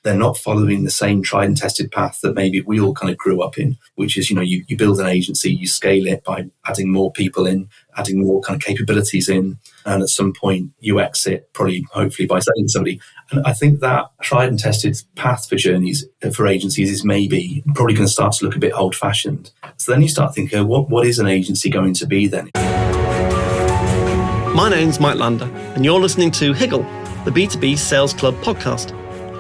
They're not following the same tried and tested path that maybe we all kind of grew up in, which is, you build an agency, you scale it by adding more people in, adding more kind of capabilities in, and at some point you exit, probably, hopefully by selling to somebody. And I think that tried and tested path for journeys, for agencies, is maybe probably going to start to look a bit old fashioned. So then you start thinking, what is an agency going to be then? My name's Mike Lander, and you're listening to Higgle, the B2B Sales Club podcast,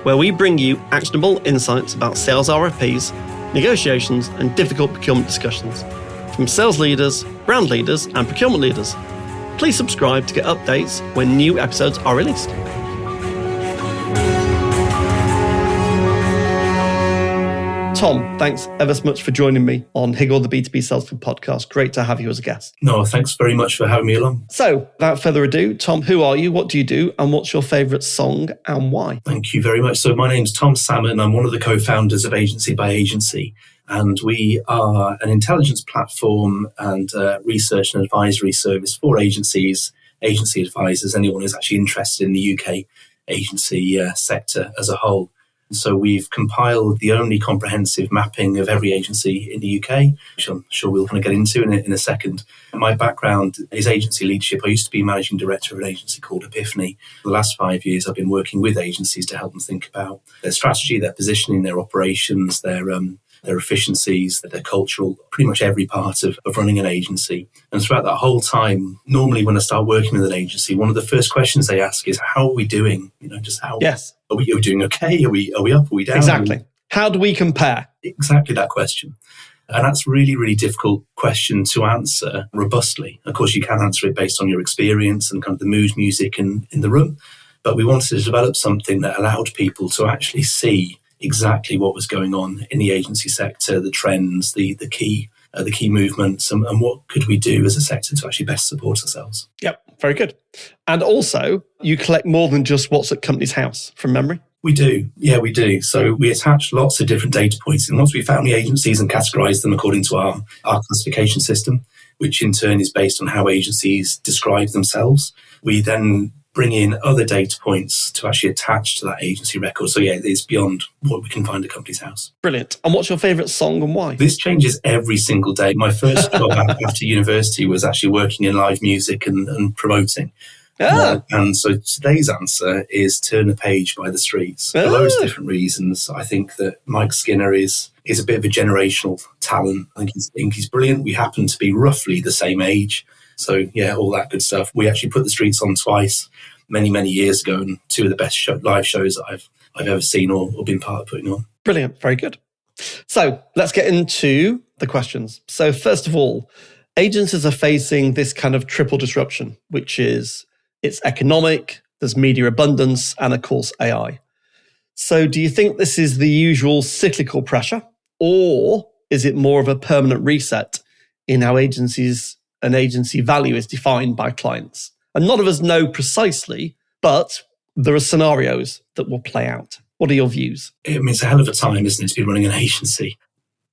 where we bring you actionable insights about sales RFPs, negotiations, and difficult procurement discussions from sales leaders, brand leaders, and procurement leaders. Please subscribe to get updates when new episodes are released. Tom, thanks ever so much for joining me on Higgle, the B2B Sales Club podcast. Great to have you as a guest. No, thanks very much for having me along. So, without further ado, Tom, who are you? What do you do? And what's your favourite song and why? Thank you very much. So my name's Tom Salmon. I'm one of the co-founders of Agency by Agency. And we are an intelligence platform and research and advisory service for agencies, agency advisors, anyone who's actually interested in the UK agency sector as a whole. So we've compiled the only comprehensive mapping of every agency in the UK, which I'm sure we'll kind of get into in a second. My background is agency leadership. I used to be managing director of an agency called Epiphany. For the last 5 years, I've been working with agencies to help them think about their strategy, their positioning, their operations, their efficiencies, their cultural, pretty much every part of running an agency. And throughout that whole time, normally when I start working with an agency, one of the first questions they ask is, how are we doing? Just how? Yes. Are we doing okay? Are we up? Are we down? Exactly. How do we compare? Exactly that question. And that's a really, really difficult question to answer robustly. Of course, you can answer it based on your experience and kind of the mood music in the room. But we wanted to develop something that allowed people to actually see exactly what was going on in the agency sector, the trends, the key movements, and what could we do as a sector to actually best support ourselves. Yep, very good. And also, you collect more than just what's at Companies House from memory? We do. Yeah, we do. So we attach lots of different data points. And once we found the agencies and categorised them according to our classification system, which in turn is based on how agencies describe themselves, we then bring in other data points to actually attach to that agency record. So yeah, it's beyond what we can find at Companies House. Brilliant. And what's your favourite song and why? This changes every single day. My first job after university was actually working in live music and promoting. And so today's answer is Turn the Page by The Streets. For loads of different reasons. I think that Mike Skinner is a bit of a generational talent. I think he's brilliant. We happen to be roughly the same age. So yeah, all that good stuff. We actually put The Streets on twice, many, many years ago, and two of the best live shows that I've ever seen or been part of putting on. Brilliant, very good. So let's get into the questions. So first of all, agencies are facing this kind of triple disruption, which is it's economic, there's media abundance, and of course AI. So do you think this is the usual cyclical pressure, or is it more of a permanent reset in how an agency value is defined by clients? And none of us know precisely, but there are scenarios that will play out. What are your views? I mean, it's a hell of a time, isn't it, to be running an agency?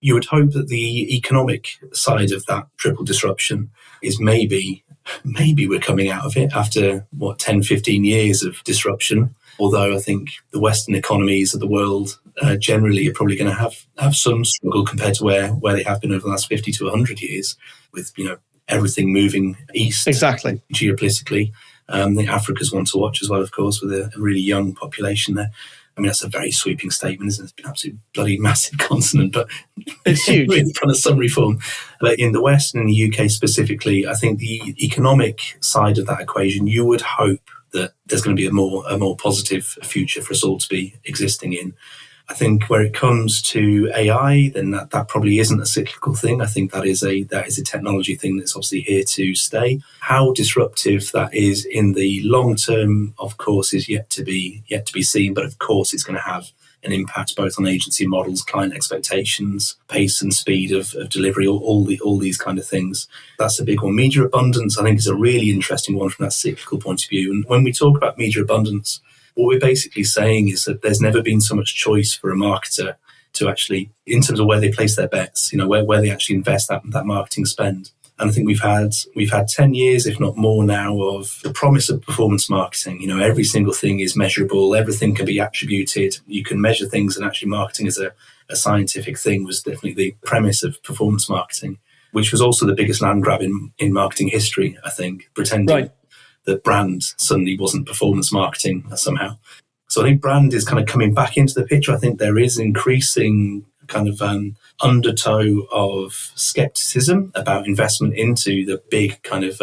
You would hope that the economic side of that triple disruption is maybe we're coming out of it after, 10, 15 years of disruption. Although I think the Western economies of the world generally are probably going to have some struggle compared to where they have been over the last 50 to 100 years with, everything moving east. Exactly. Geopolitically. I think Africa's one to watch as well, of course, with a really young population there. I mean, that's a very sweeping statement, isn't it? It's been an absolute bloody massive continent, but it's huge. Really kind of summary form. But in the West and in the UK specifically, I think the economic side of that equation, you would hope that there's going to be a more positive future for us all to be existing in. I think where it comes to AI, then that probably isn't a cyclical thing. I think that is a technology thing that's obviously here to stay. How disruptive that is in the long term, of course, is yet to be seen. But of course, it's going to have an impact both on agency models, client expectations, pace and speed of delivery, all these kind of things. That's a big one. Media abundance, I think, is a really interesting one from that cyclical point of view. And when we talk about media abundance, what we're basically saying is that there's never been so much choice for a marketer to actually, in terms of where they place their bets, where they actually invest that marketing spend. And I think we've had 10 years, if not more now, of the promise of performance marketing. You know, every single thing is measurable. Everything can be attributed. You can measure things, and actually marketing as a scientific thing was definitely the premise of performance marketing, which was also the biggest land grab in marketing history, I think, pretending that brand suddenly wasn't performance marketing somehow. So I think brand is kind of coming back into the picture. I think there is increasing kind of undertow of skepticism about investment into the big kind of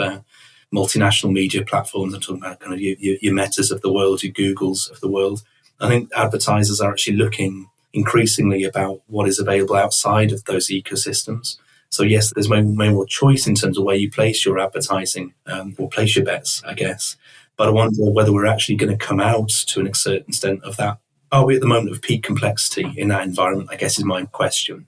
multinational media platforms. I'm talking about kind of your Metas of the world, your Googles of the world. I think advertisers are actually looking increasingly about what is available outside of those ecosystems. So yes, there's way more choice in terms of where you place your advertising or place your bets, I guess. But I wonder whether we're actually going to come out to a certain extent of that. Are we at the moment of peak complexity in that environment, I guess is my question.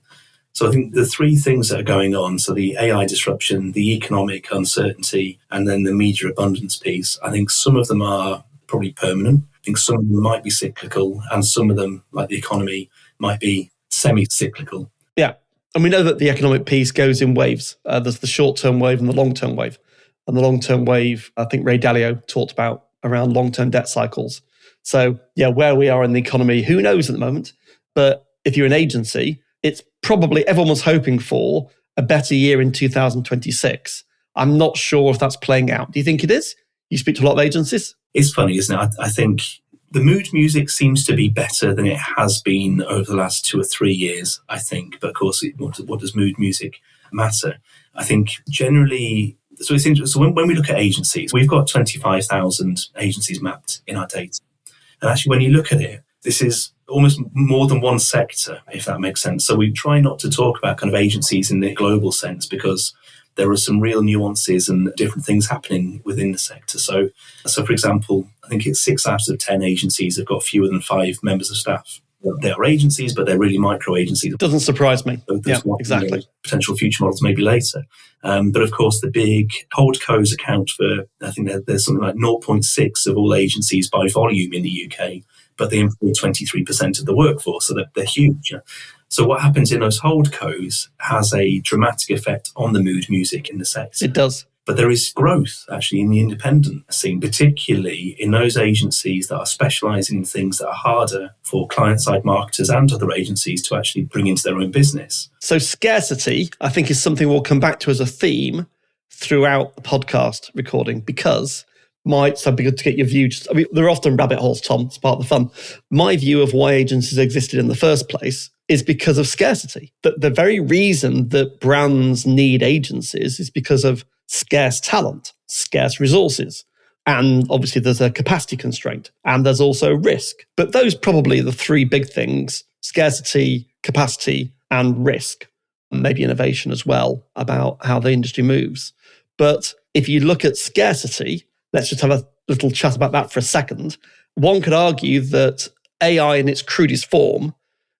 So I think the three things that are going on, so the AI disruption, the economic uncertainty, and then the media abundance piece, I think some of them are probably permanent. I think some of them might be cyclical, and some of them, like the economy, might be semi-cyclical. Yeah. And we know that the economic piece goes in waves. There's the short-term wave and the long-term wave. And the long-term wave, I think Ray Dalio talked about around long-term debt cycles. So yeah, where we are in the economy, who knows at the moment? But if you're an agency, it's probably everyone was hoping for a better year in 2026. I'm not sure if that's playing out. Do you think it is? You speak to a lot of agencies? It's funny, isn't it? I think the mood music seems to be better than it has been over the last 2 or 3 years, I think. But of course, what does mood music matter? I think generally, so it's interesting. So when we look at agencies, we've got 25,000 agencies mapped in our data. And actually, when you look at it, this is almost more than one sector, if that makes sense. So we try not to talk about kind of agencies in the global sense because there are some real nuances and different things happening within the sector. So for example, I think it's 6 out of 10 agencies have got fewer than 5 members of staff. They are agencies, but they're really micro agencies. Doesn't surprise me. So yeah, exactly. Potential future models maybe later. But of course, the big holdcos account for, I think there's something like 0.6 of all agencies by volume in the UK, but they employ 23% of the workforce, so they're huge. So what happens in those holdcos has a dramatic effect on the mood music in the sector. It does. But there is growth actually in the independent scene, particularly in those agencies that are specialising in things that are harder for client-side marketers and other agencies to actually bring into their own business. So scarcity, I think, is something we'll come back to as a theme throughout the podcast recording because so it'd be good to get your view. They're often rabbit holes, Tom. It's part of the fun. My view of why agencies existed in the first place is because of scarcity. The very reason that brands need agencies is because of scarce talent, scarce resources. And obviously there's a capacity constraint and there's also risk. But those probably are the 3 big things: scarcity, capacity, and risk. And maybe innovation as well about how the industry moves. But if you look at scarcity, let's just have a little chat about that for a second. One could argue that AI in its crudest form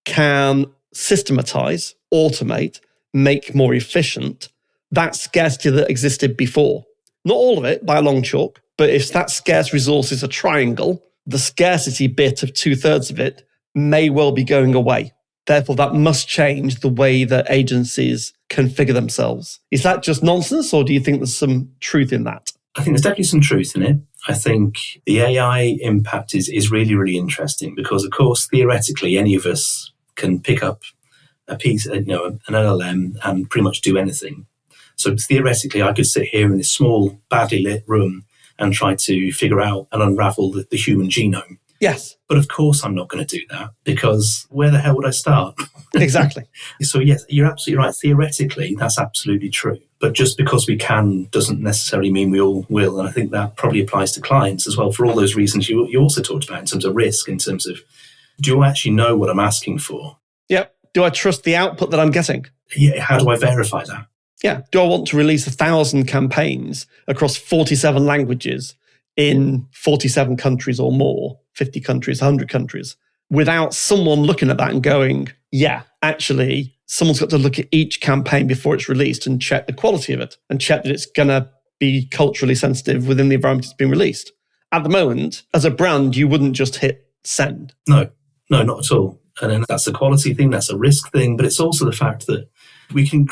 can systematize, automate, make more efficient that scarcity that existed before. Not all of it by a long chalk, but if that scarce resource is a triangle, the scarcity bit of 2/3 of it may well be going away. Therefore, that must change the way that agencies configure themselves. Is that just nonsense, or do you think there's some truth in that? I think there's definitely some truth in it. I think the AI impact is really, really interesting because, of course, theoretically, any of us can pick up a piece, an LLM, and pretty much do anything. So theoretically, I could sit here in this small, badly lit room and try to figure out and unravel the human genome. Yes. But of course, I'm not going to do that because where the hell would I start? Exactly. So yes, you're absolutely right. Theoretically, that's absolutely true. But just because we can doesn't necessarily mean we all will. And I think that probably applies to clients as well for all those reasons you also talked about in terms of risk, in terms of, do I actually know what I'm asking for? Yep. Do I trust the output that I'm getting? Yeah. How do I verify that? Yeah. Do I want to release 1,000 campaigns across 47 languages in 47 countries or more, 50 countries, 100 countries, without someone looking at that and going, yeah, actually, someone's got to look at each campaign before it's released and check the quality of it and check that it's going to be culturally sensitive within the environment it's been released. At the moment, as a brand, you wouldn't just hit send. No, not at all. And then that's a quality thing, that's a risk thing, but it's also the fact that we can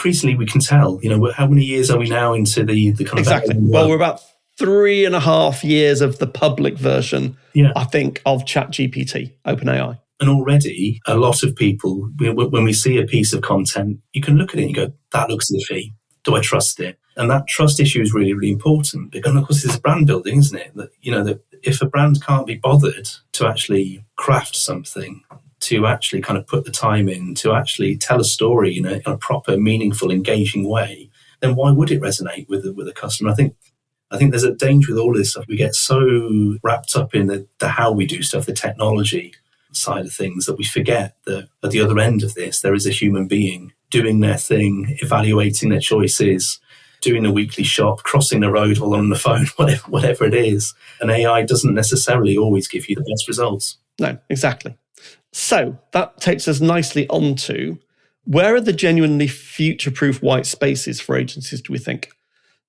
tell, how many years are we now into the kind of exactly. Well, we're about 3.5 years of the public version, I think, of ChatGPT, OpenAI. And already a lot of people, when we see a piece of content, you can look at it and go, that looks iffy. Do I trust it? And that trust issue is really, really important. Because, of course, it's brand building, isn't it? That, that if a brand can't be bothered to actually craft something, to actually kind of put the time in, to actually tell a story in a proper, meaningful, engaging way, then why would it resonate with a customer? I think there's a danger with all this stuff. We get so wrapped up in the how we do stuff, the technology side of things, that we forget that at the other end of this, there is a human being doing their thing, evaluating their choices, doing a weekly shop, crossing the road while on the phone, whatever it is. And AI doesn't necessarily always give you the best results. No, exactly. So that takes us nicely on to, where are the genuinely future-proof white spaces for agencies, do we think?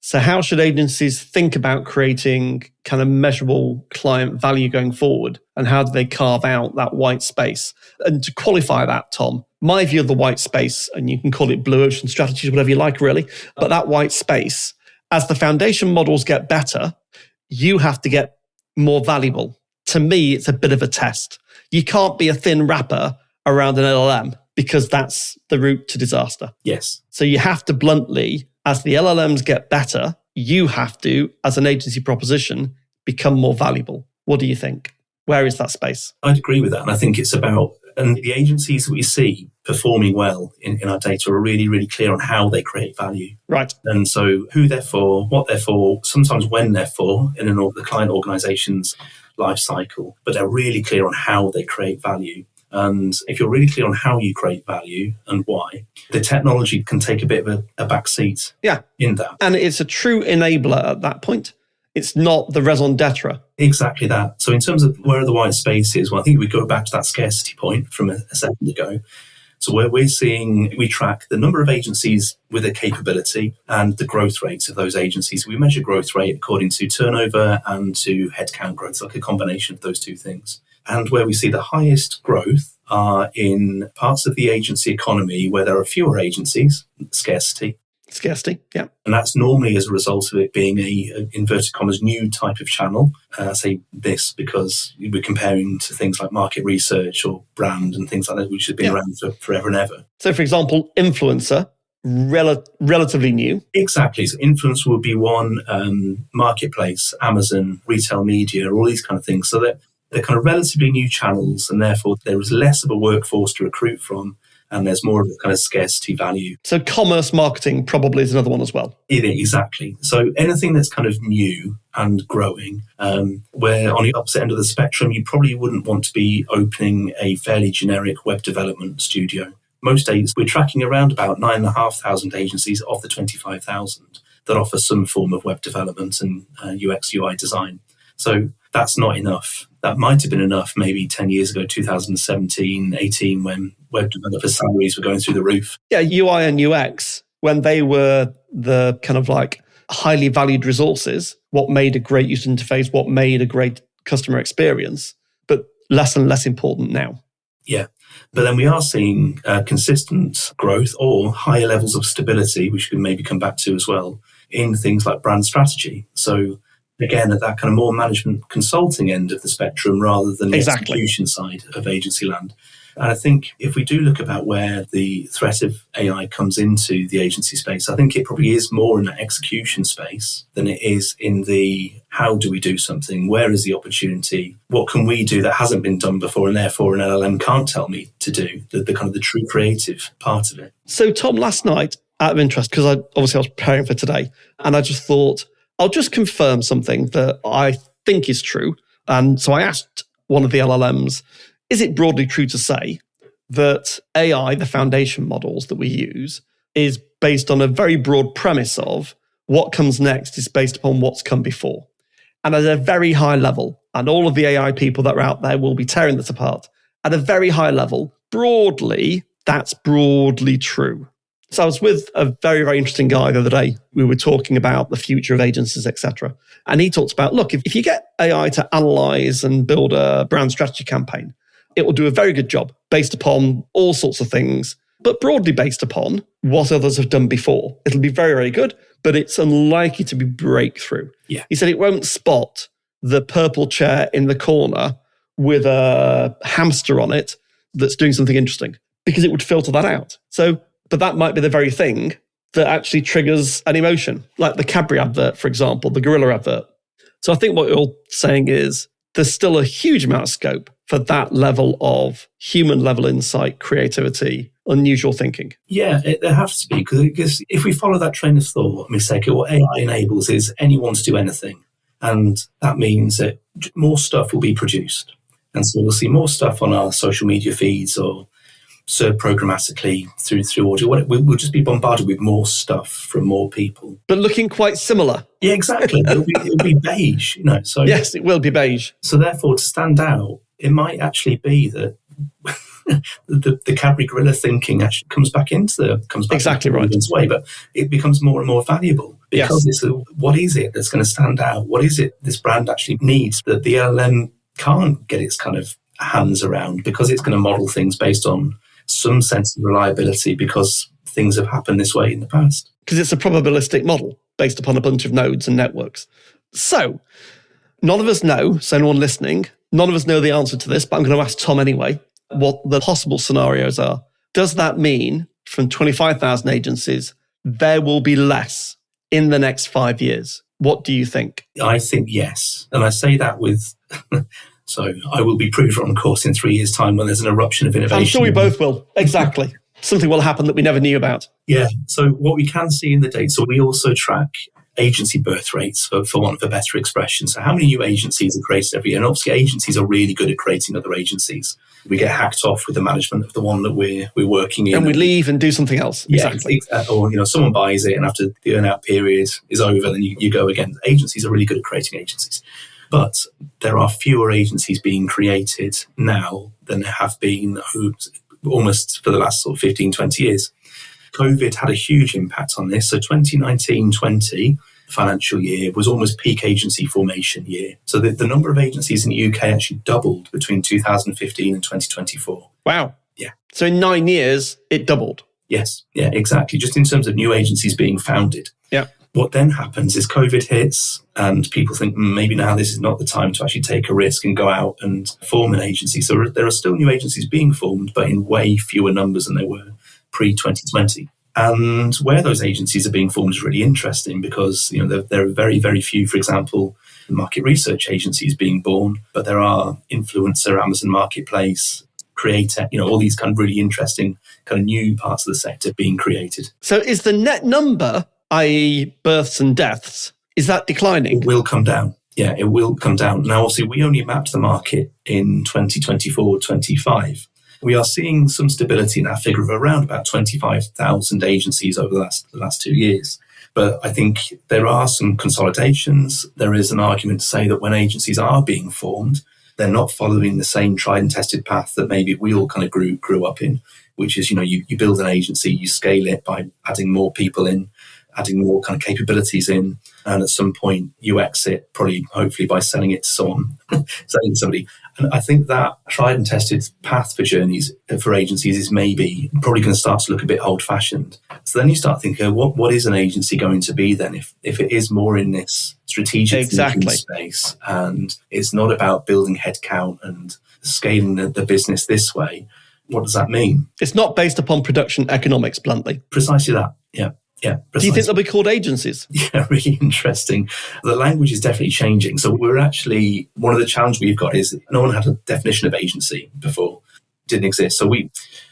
So how should agencies think about creating kind of measurable client value going forward? And how do they carve out that white space? And to qualify that, Tom, my view of the white space, and you can call it blue ocean strategies, whatever you like, really, but that white space, as the foundation models get better, you have to get more valuable. To me, it's a bit of a test. You can't be a thin wrapper around an LLM because that's the route to disaster. Yes. So you have to bluntly, as the LLMs get better, you have to, as an agency proposition, become more valuable. What do you think? Where is that space? I'd agree with that. And I think it's about, and the agencies that we see performing well in our data are really, really clear on how they create value. Right. And so who they're for, what they're for, sometimes when they're for in the client organization's life cycle, but they're really clear on how they create value. And if you're really clear on how you create value and why, the technology can take a bit of a back seat in that. And it's a true enabler at that point. It's not the raison d'etre. Exactly that. So in terms of where are the white spaces, well, I think we go back to that scarcity point from a second ago. So where we track the number of agencies with a capability and the growth rates of those agencies. We measure growth rate according to turnover and to headcount growth, like a combination of those two things. And where we see the highest growth are in parts of the agency economy where there are fewer agencies, scarcity. Scarcity, yeah. And that's normally as a result of it being a inverted commas, new type of channel. I say this because we're comparing to things like market research or brand and things like that, which have been around for forever and ever. So, for example, influencer, relatively new. Exactly. So influencer would be one, marketplace, Amazon, retail media, all these kind of things. So they're kind of relatively new channels, and therefore there is less of a workforce to recruit from. And there's more of a kind of scarcity value. So commerce marketing probably is another one as well. Exactly. So anything that's kind of new and growing, where on the opposite end of the spectrum, you probably wouldn't want to be opening a fairly generic web development studio. Most days, we're tracking around about 9,500 agencies of the 25,000 that offer some form of web development and UX, UI design. So that's not enough. That might have been enough maybe 10 years ago, 2017, 18, when web developers' salaries were going through the roof. Yeah, UI and UX, when they were the kind of like highly valued resources, what made a great user interface, what made a great customer experience, but less and less important now. Yeah. But then we are seeing consistent growth or higher levels of stability, which we can maybe come back to as well, in things like brand strategy. So again, at that kind of more management consulting end of the spectrum rather than the execution side of agency land. And I think if we do look about where the threat of AI comes into the agency space, I think it probably is more in that execution space than it is in the how do we do something? Where is the opportunity? What can we do that hasn't been done before and therefore an LLM can't tell me to do? The kind of the true creative part of it. So Tom, last night, out of interest, because I was preparing for today, and I just thought, I'll just confirm something that I think is true. And so I asked one of the LLMs, is it broadly true to say that AI, the foundation models that we use, is based on a very broad premise of what comes next is based upon what's come before? And at a very high level, and all of the AI people that are out there will be tearing this apart, at a very high level, broadly, that's broadly true. So I was with a very, very interesting guy the other day. We were talking about the future of agencies, etc. And he talks about, look, if you get AI to analyze and build a brand strategy campaign, it will do a very good job based upon all sorts of things. but broadly based upon what others have done before. It'll be very, very good, but it's unlikely to be breakthrough. Yeah. He said it won't spot the purple chair in the corner with a hamster on it that's doing something interesting, because it would filter that out. So, but that might be the very thing that actually triggers an emotion, like the Cadbury advert, for example, the gorilla advert. So I think what you're saying is there's still a huge amount of scope for that level of human level insight, creativity, unusual thinking. Yeah, there has to be, because if we follow that train of thought, Miseke, what AI enables is anyone to do anything. And that means that more stuff will be produced. And so we'll see more stuff on our social media feeds or served programmatically through audio. We'll just be bombarded with more stuff from more people. But looking quite similar. Yeah, exactly. It'll be beige, So yes, it will be beige. So therefore, to stand out, it might actually be that the Cadbury gorilla thinking actually comes back exactly right way, but it becomes more and more valuable because it's what is it that's going to stand out? What is it this brand actually needs that the LLM can't get its kind of hands around, because it's going to model things based on some sense of reliability because things have happened this way in the past. Because it's a probabilistic model based upon a bunch of nodes and networks. So none of us know, so anyone listening, none of us know the answer to this, but I'm going to ask Tom anyway, what the possible scenarios are. Does that mean from 25,000 agencies, there will be less in the next 5 years? What do you think? I think yes. And I say that with... So I will be proved wrong, of course, in 3 years' time when there's an eruption of innovation. I'm sure we both will. Exactly. Something will happen that we never knew about. Yeah. So what we can see in the data, so we also track agency birth rates, for want of a better expression. So how many new agencies are created every year? And obviously agencies are really good at creating other agencies. We get hacked off with the management of the one that we're working in. And we leave and do something else. Yeah, exactly. Or someone buys it and after the earn-out period is over, then you go again. Agencies are really good at creating agencies. But there are fewer agencies being created now than there have been almost for the last sort of 15, 20 years. COVID had a huge impact on this. So 2019-20 financial year was almost peak agency formation year. So the number of agencies in the UK actually doubled between 2015 and 2024. Wow. Yeah. So in 9 years, it doubled. Yes. Yeah, exactly. Just in terms of new agencies being founded. Yeah. What then happens is COVID hits and people think maybe now this is not the time to actually take a risk and go out and form an agency. So there are still new agencies being formed, but in way fewer numbers than they were pre-2020. And where those agencies are being formed is really interesting because there are very, very few, for example, market research agencies being born, but there are influencer, Amazon Marketplace, Creator, all these kind of really interesting kind of new parts of the sector being created. So is the net number, i.e. births and deaths, is that declining? It will come down. Yeah, it will come down. Now, obviously, we only mapped the market in 2024-25. We are seeing some stability in that figure of around about 25,000 agencies over the last 2 years. But I think there are some consolidations. There is an argument to say that when agencies are being formed, they're not following the same tried and tested path that maybe we all kind of grew up in, which is, you build an agency, you scale it by adding more people in, adding more kind of capabilities in, and at some point you exit, probably hopefully by selling it to someone, selling to somebody. And I think that tried and tested path for agencies is maybe probably going to start to look a bit old-fashioned. So then you start thinking, what is an agency going to be then if it is more in this strategic thinking space and it's not about building headcount and scaling the business this way? What does that mean? It's not based upon production economics, bluntly. Precisely that, yeah. Yeah, precisely. Do you think they'll be called agencies? Yeah, really interesting. The language is definitely changing. So we're actually, one of the challenges we've got is no one had a definition of agency before. It didn't exist. So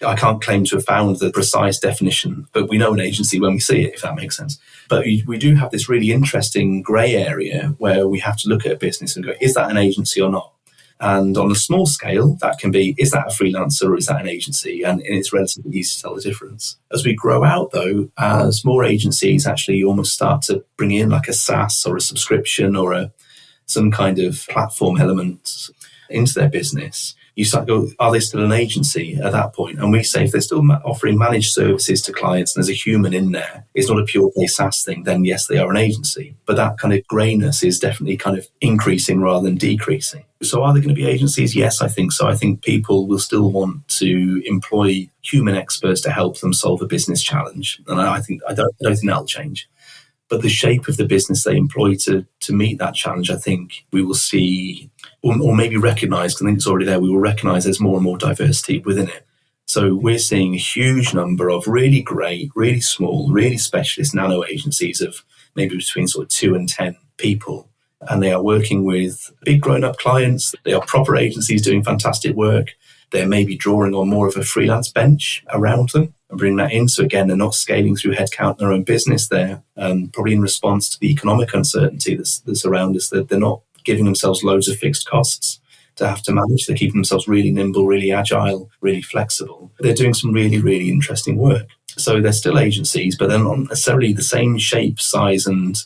I can't claim to have found the precise definition, but we know an agency when we see it, if that makes sense. But we do have this really interesting grey area where we have to look at a business and go, is that an agency or not? And on a small scale, that can be, is that a freelancer or is that an agency? And it's relatively easy to tell the difference. As we grow out, though, as more agencies actually almost start to bring in like a SaaS or a subscription or some kind of platform element into their business, you start to go, are they still an agency at that point? And we say if they're still offering managed services to clients and there's a human in there, it's not a pure play SaaS thing, then yes, they are an agency. But that kind of greyness is definitely kind of increasing rather than decreasing. So are there going to be agencies? Yes, I think so. I think people will still want to employ human experts to help them solve a business challenge. And I don't think that'll change. But the shape of the business they employ to meet that challenge, I think we will see, or maybe recognise, because I think it's already there, we will recognise there's more and more diversity within it. So we're seeing a huge number of really great, really small, really specialist nano-agencies of maybe between sort of 2 and 10 people. And they are working with big grown-up clients. They are proper agencies doing fantastic work. They're maybe drawing on more of a freelance bench around them and bringing that in. So again, they're not scaling through headcount in their own business. They're probably in response to the economic uncertainty that's around us. They're not giving themselves loads of fixed costs to have to manage. They're keeping themselves really nimble, really agile, really flexible. They're doing some really, really interesting work. So they're still agencies, but they're not necessarily the same shape, size, and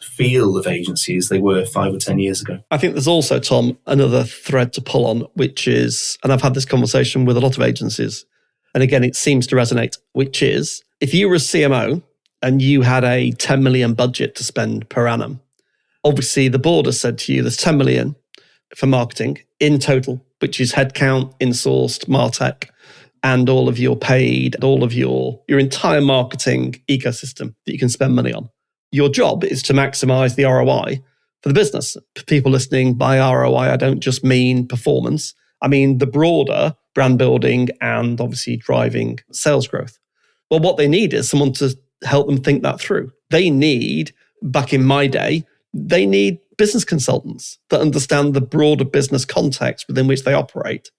feel of agency as they were 5 or 10 years ago. I think there's also, Tom, another thread to pull on, which is, and I've had this conversation with a lot of agencies, and again, it seems to resonate, which is, if you were a CMO and you had a 10 million budget to spend per annum, obviously the board has said to you, there's 10 million for marketing in total, which is headcount, insourced, MarTech, and all of your paid, all of your entire marketing ecosystem that you can spend money on. Your job is to maximize the ROI for the business. For people listening, by ROI, I don't just mean performance. I mean the broader brand building and obviously driving sales growth. Well, what they need is someone to help them think that through. They need, back in my day, they need business consultants that understand the broader business context within which they operate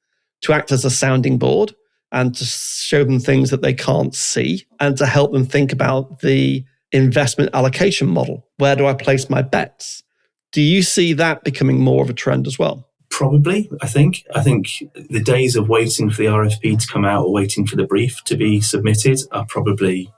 to act as a sounding board and to show them things that they can't see and to help them think about the investment allocation model. Where do I place my bets? Do you see that becoming more of a trend as well? Probably, I think. I think the days of waiting for the RFP to come out or waiting for the brief to be submitted are probably,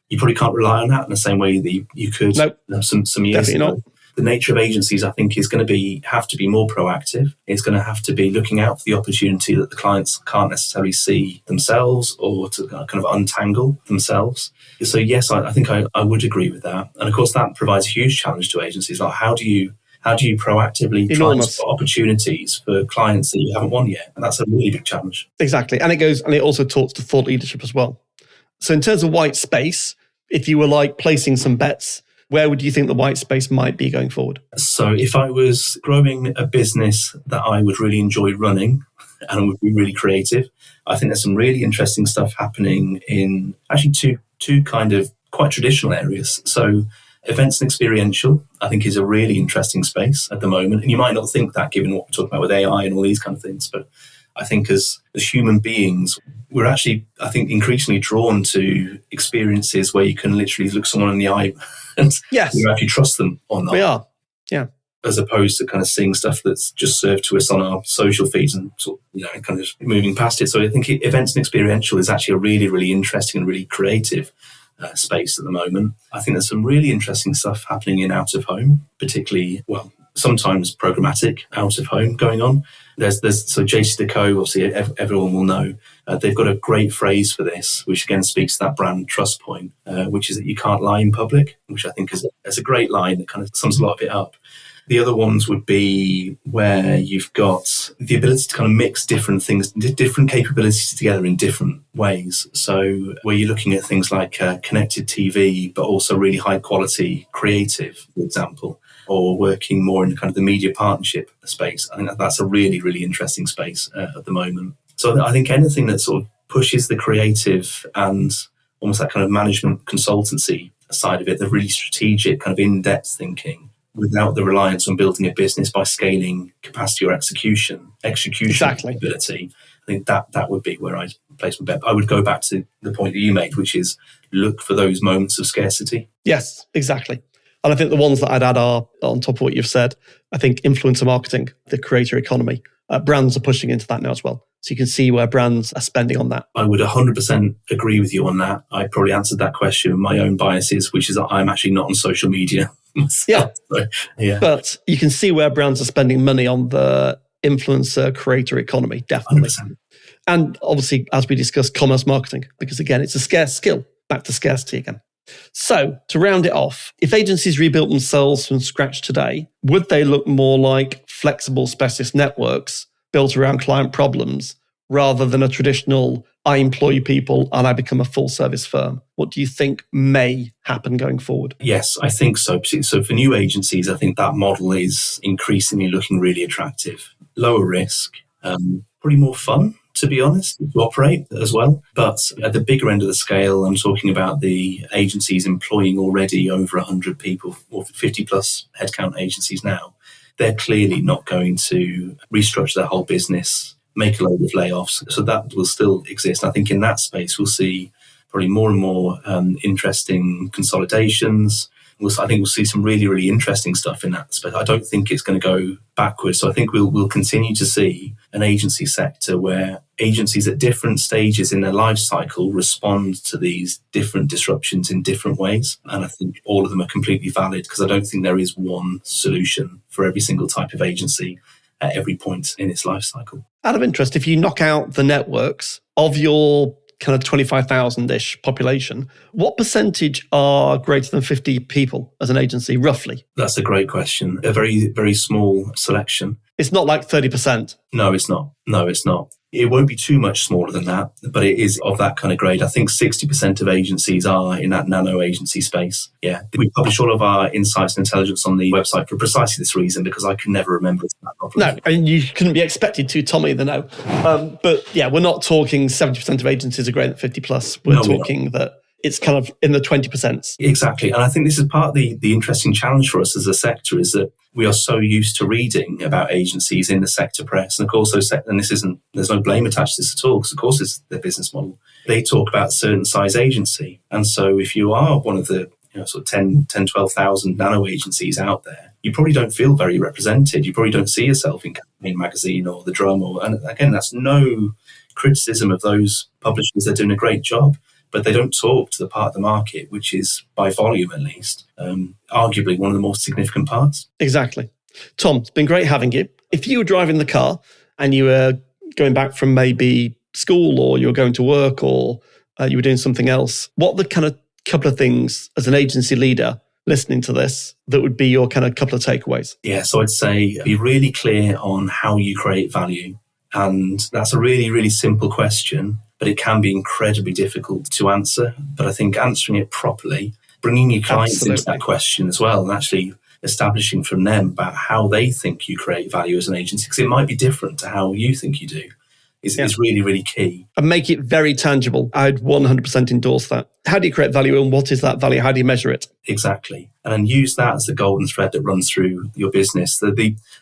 you probably can't rely on that in the same way that you could some years definitely ago. Not. The nature of agencies, I think, is going to have to be more proactive. It's going to have to be looking out for the opportunity that the clients can't necessarily see themselves or to kind of untangle themselves. So yes, I think I would agree with that. And of course, that provides a huge challenge to agencies. Like how do you proactively try and spot opportunities for clients that you haven't won yet? And that's a really big challenge. Exactly. And it also talks to thought leadership as well. So in terms of white space, if you were like placing some bets, where would you think the white space might be going forward? So if I was growing a business that I would really enjoy running and would be really creative, I think there's some really interesting stuff happening in actually two kind of quite traditional areas. So events and experiential, I think, is a really interesting space at the moment. And you might not think that given what we're talking about with AI and all these kind of things, but I think as human beings, we're actually, I think, increasingly drawn to experiences where you can literally look someone in the eye and you actually trust them or not. We are, yeah. As opposed to kind of seeing stuff that's just served to us on our social feeds and sort of, kind of moving past it. So I think events and experiential is actually a really, really interesting and really creative space at the moment. I think there's some really interesting stuff happening in out of home, particularly, sometimes programmatic out of home going on. There's so JCDecaux, obviously everyone will know. They've got a great phrase for this, which again speaks to that brand trust point, which is that you can't lie in public, which I think is a great line that kind of sums a lot of it up. The other ones would be where you've got the ability to kind of mix different things, different capabilities together in different ways. So where you're looking at things like connected TV, but also really high quality creative, for example, or working more in kind of the media partnership space. I think that's a really, really interesting space at the moment. So I think anything that sort of pushes the creative and almost that kind of management consultancy side of it, the really strategic kind of in-depth thinking, without the reliance on building a business by scaling capacity or execution ability, I think that would be where I'd place my bet. I would go back to the point that you made, which is look for those moments of scarcity. Yes, exactly. And I think the ones that I'd add are, on top of what you've said, I think influencer marketing, the creator economy. Brands are pushing into that now as well. So you can see where brands are spending on that. I would 100% agree with you on that. I probably answered that question with my own biases, which is that I'm actually not on social media myself. Yeah. But you can see where brands are spending money on the influencer creator economy, definitely. 100%. And obviously, as we discussed, commerce marketing, because again, it's a scarce skill. Back to scarcity again. So to round it off, if agencies rebuilt themselves from scratch today, would they look more like flexible specialist networks built around client problems rather than a traditional, I employ people and I become a full service firm? What do you think may happen going forward? Yes, I think so. So for new agencies, I think that model is increasingly looking really attractive. Lower risk, probably more fun, to be honest, to operate as well. But at the bigger end of the scale, I'm talking about the agencies employing already over 100 people, or 50 plus headcount agencies now. They're clearly not going to restructure their whole business, make a load of layoffs. So that will still exist. I think in that space, we'll see probably more and more interesting consolidations. I think we'll see some really, really interesting stuff in that space. I don't think it's going to go backwards. So I think we'll continue to see an agency sector where agencies at different stages in their life cycle respond to these different disruptions in different ways. And I think all of them are completely valid because I don't think there is one solution for every single type of agency at every point in its life cycle. Out of interest, if you knock out the networks of your kind of 25,000-ish population, what percentage are greater than 50 people as an agency, roughly? That's a great question. A very, very small selection. It's not like 30%. No, it's not. It won't be too much smaller than that, but it is of that kind of grade. I think 60% of agencies are in that nano-agency space. Yeah. We publish all of our insights and intelligence on the website for precisely this reason, because I can never remember that properly. No, and you couldn't be expected to, Tom, either, no. But yeah, we're not talking 70% of agencies are greater than 50 plus. We're talking that it's kind of in the 20%. Exactly. And I think this is part of the interesting challenge for us as a sector, is that we are so used to reading about agencies in the sector press. And of course, there's no blame attached to this at all, because of course it's their business model. They talk about a certain size agency. And so if you are one of the sort of 10, 12,000 nano agencies out there, you probably don't feel very represented. You probably don't see yourself in Campaign Magazine or The Drum. And again, that's no criticism of those publishers. They're doing a great job. But they don't talk to the part of the market, which is, by volume at least, arguably one of the more significant parts. Exactly. Tom, it's been great having you. If you were driving the car and you were going back from maybe school, or you were going to work, or you were doing something else, what are the kind of couple of things as an agency leader listening to this that would be your kind of couple of takeaways? Yeah, so I'd say be really clear on how you create value. And that's a really, really simple question, but it can be incredibly difficult to answer. But I think answering it properly, bringing your clients into that question as well, and actually establishing from them about how they think you create value as an agency, because it might be different to how you think you do, is really, really key. And make it very tangible. I'd 100% endorse that. How do you create value, and what is that value? How do you measure it? Exactly. And then use that as the golden thread that runs through your business.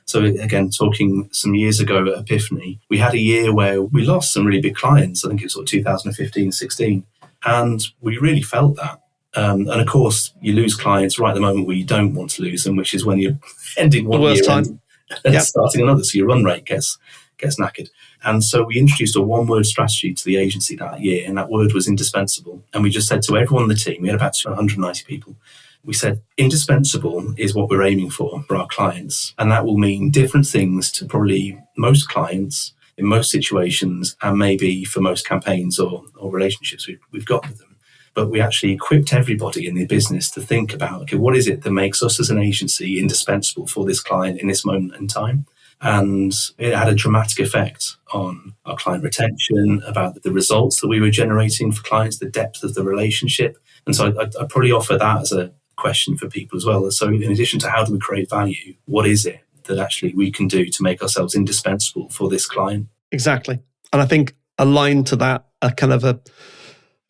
So again, talking some years ago at Epiphany, we had a year where we lost some really big clients. I think it was sort of 2015, 16. And we really felt that. And of course, you lose clients right at the moment where you don't want to lose them, which is when you're ending one year and starting another. So your run rate gets knackered. And so we introduced a one-word strategy to the agency that year, and that word was indispensable. And we just said to everyone on the team, we had about 190 people, we said, indispensable is what we're aiming for our clients. And that will mean different things to probably most clients in most situations, and maybe for most campaigns or relationships we've got with them. But we actually equipped everybody in the business to think about, okay, what is it that makes us as an agency indispensable for this client in this moment in time? And it had a dramatic effect on our client retention, about the results that we were generating for clients, the depth of the relationship. And so I'd probably offer that as a question for people as well. So in addition to how do we create value, what is it that actually we can do to make ourselves indispensable for this client? Exactly. And I think aligned to that, a kind of a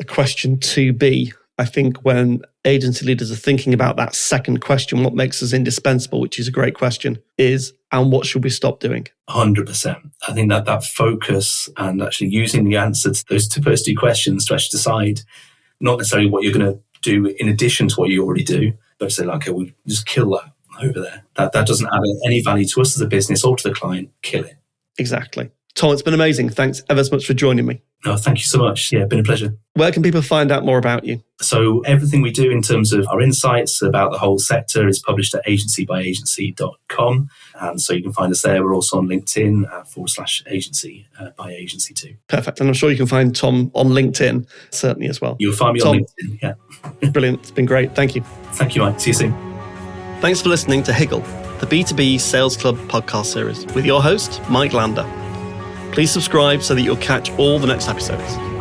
question to be, I think when agency leaders are thinking about that second question, what makes us indispensable, which is a great question, is, and what should we stop doing? 100%. I think that focus and actually using the answer to those first two questions to actually decide not necessarily what you're going to do in addition to what you already do, but say, like, okay, we'll just kill that over there. That doesn't add any value to us as a business or to the client. Kill it. Exactly. Tom, it's been amazing. Thanks ever so much for joining me. Oh, thank you so much. Yeah, been a pleasure. Where can people find out more about you? So everything we do in terms of our insights about the whole sector is published at agencybyagency.com. And so you can find us there. We're also on LinkedIn /agency by agency too. Perfect. And I'm sure you can find Tom on LinkedIn, certainly as well. You'll find me on LinkedIn, yeah. Brilliant. It's been great. Thank you. Thank you, Mike. See you soon. Thanks for listening to Higgle, the B2B Sales Club podcast series with your host, Mike Lander. Please subscribe so that you'll catch all the next episodes.